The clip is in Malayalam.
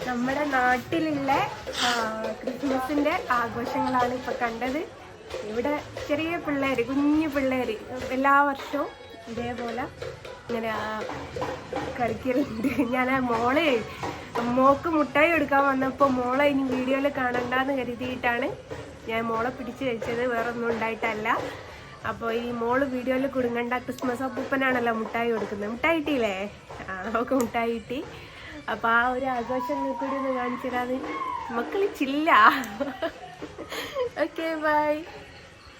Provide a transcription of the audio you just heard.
നമ്മുടെ നാട്ടിലുള്ള ക്രിസ്മസിൻ്റെ ആഘോഷങ്ങളാണ് ഇപ്പോൾ കണ്ടത്. ഇവിടെ ചെറിയ പിള്ളേർ, കുഞ്ഞു പിള്ളേർ എല്ലാ വർഷവും ഇതേപോലെ ഇങ്ങനെ കളിക്കലുണ്ട്. ഞാൻ മോക്ക് മുട്ടായി എടുക്കാൻ വന്നപ്പോൾ മോളെ ഇനി വീഡിയോയിൽ കാണണ്ടെന്ന് കരുതിയിട്ടാണ് ഞാൻ മോളെ പിടിച്ച് വെച്ചത്, വേറെ ഒന്നും ഉണ്ടായിട്ടല്ല. അപ്പോൾ ഈ മോള് വീഡിയോയിൽ കുടുങ്ങണ്ട, ക്രിസ്മസ് അപ്പൂപ്പനാണല്ലോ മുട്ടായി കൊടുക്കുന്നത്. മുട്ടായി കിട്ടിയില്ലേ? അവൾക്ക് മുട്ടായി കിട്ടി. അപ്പോൾ ആ ഒരു ആഘോഷം കൂടി ഒന്ന് കാണിച്ചിടാതെ മക്കൾ ചില്ല. Okay, by.